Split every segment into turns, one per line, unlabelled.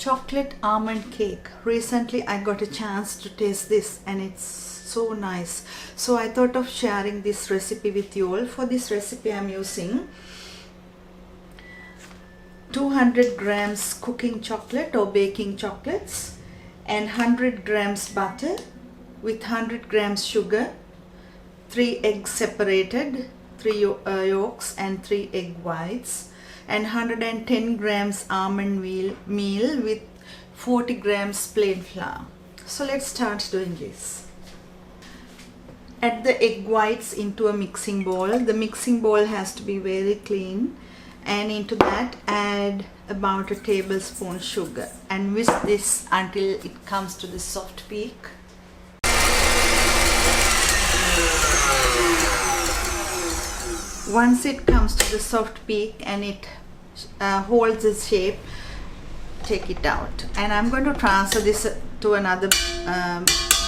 chocolate almond cake. Recently I got a chance to taste this and it's so nice. So I thought of sharing this recipe with you all. For this recipe I'm using 200 grams cooking chocolate or baking chocolates and 100 grams butter with 100 grams sugar, 3 eggs separated, 3 yolks and 3 egg whites, and 110 grams almond meal with 40 grams plain flour. So let's start doing this. Add the egg whites into a mixing bowl. The mixing bowl has to be very clean, and into that add about a tablespoon sugar and whisk this until it comes to the soft peak. Once it comes to the soft peak and it holds its shape, take it out. And I'm going to transfer this to another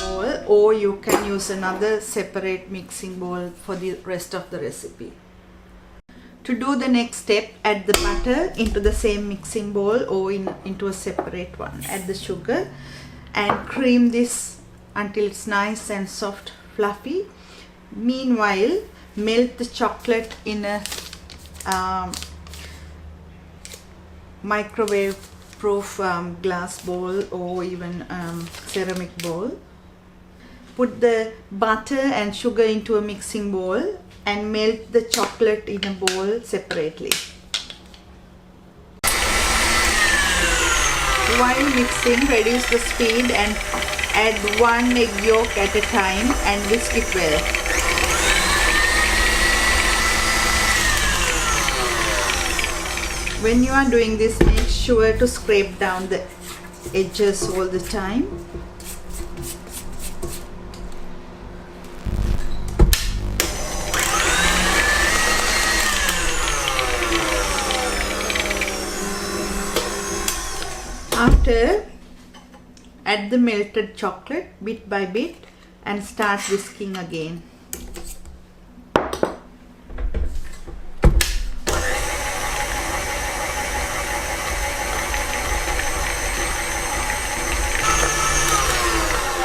bowl, or you can use another separate mixing bowl for the rest of the recipe. To do the next step, add the butter into the same mixing bowl or into a separate one. Add the sugar and cream this until it's nice and soft, fluffy. Meanwhile, melt the chocolate in a microwave proof glass bowl or even ceramic bowl. Put the butter and sugar into a mixing bowl and melt the chocolate in a bowl separately. While mixing, reduce the speed and add 1 egg yolk at a time and whisk it well. When you are doing this, make sure to scrape down the edges all the time. After, add the melted chocolate bit by bit and start whisking again.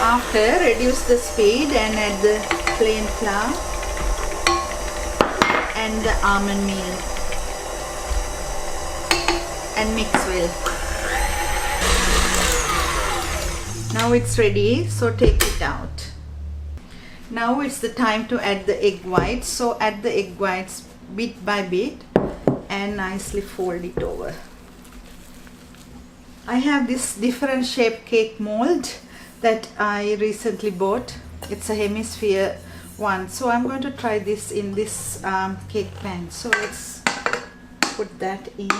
After, reduce the speed and add the plain flour and the almond meal and mix well. Now it's ready, so take it out. Now it's the time to add the egg whites. So add the egg whites bit by bit and nicely fold it over. I have this different shape cake mold that I recently bought. It's a hemisphere one, so I'm going to try this in this cake pan. So let's put that in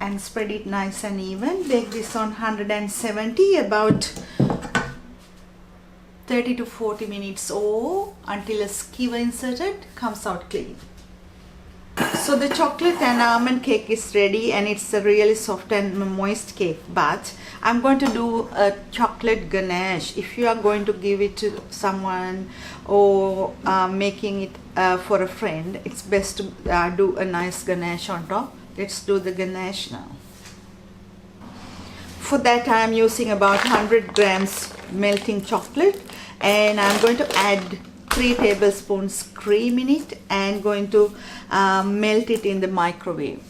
and spread it nice and even. Bake this on 170 about 30 to 40 minutes or until a skewer inserted comes out clean. So the chocolate and almond cake is ready and it's a really soft and moist cake, but I'm going to do a chocolate ganache. If you are going to give it to someone or making it for a friend, it's best to do a nice ganache on top. Let's do the ganache now. For that I am using about 100 grams melting chocolate and I'm going to add 3 tablespoons cream in it and going to melt it in the microwave.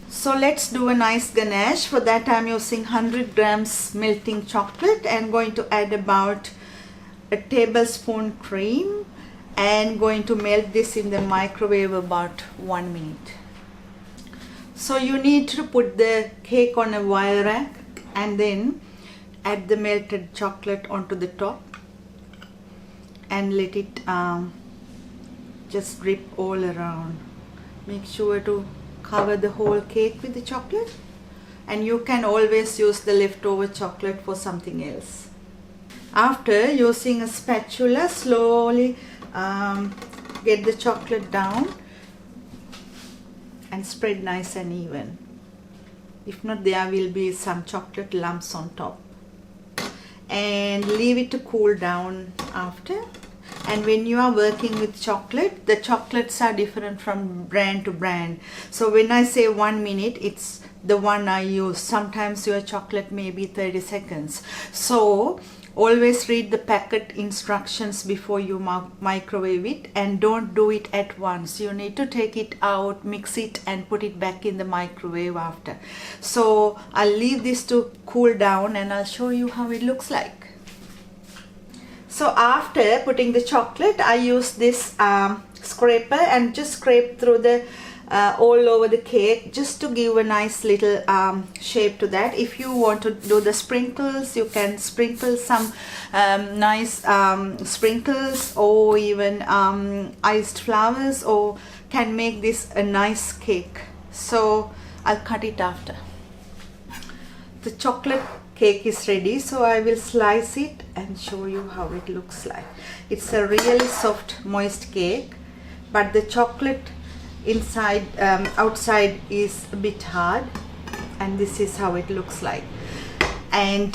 So let's do a nice ganache. For that I'm using 100 grams melting chocolate and going to add about a tablespoon cream and going to melt this in the microwave about 1 minute. So you need to put the cake on a wire rack and then add the melted chocolate onto the top and let it just drip all around. Make sure to cover the whole cake with the chocolate, and you can always use the leftover chocolate for something else. After, using a spatula, slowly get the chocolate down and spread nice and even. If not, there will be some chocolate lumps on top. And leave it to cool down after. And when you are working with chocolate, the chocolates are different from brand to brand. So when I say 1 minute, it's the one I use. Sometimes your chocolate may be 30 seconds. So always read the packet instructions before you microwave it, and don't do it at once. You need to take it out, mix it, and put it back in the microwave after. So I'll leave this to cool down and I'll show you how it looks like. So after putting the chocolate, I use this scraper and just scrape through the all over the cake, just to give a nice little shape to that. If you want to do the sprinkles, you can sprinkle some nice sprinkles, or even iced flowers, or can make this a nice cake. So I'll cut it after. The chocolate cake is ready, so I will slice it and show you how it looks like. It's a really soft, moist cake, but the chocolate inside outside is a bit hard, and this is how it looks like. And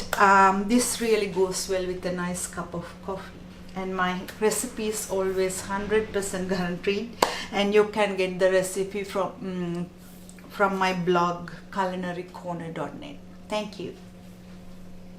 this really goes well with a nice cup of coffee. And my recipe is always 100% guaranteed, and you can get the recipe from my blog culinarycorner.net. Thank you.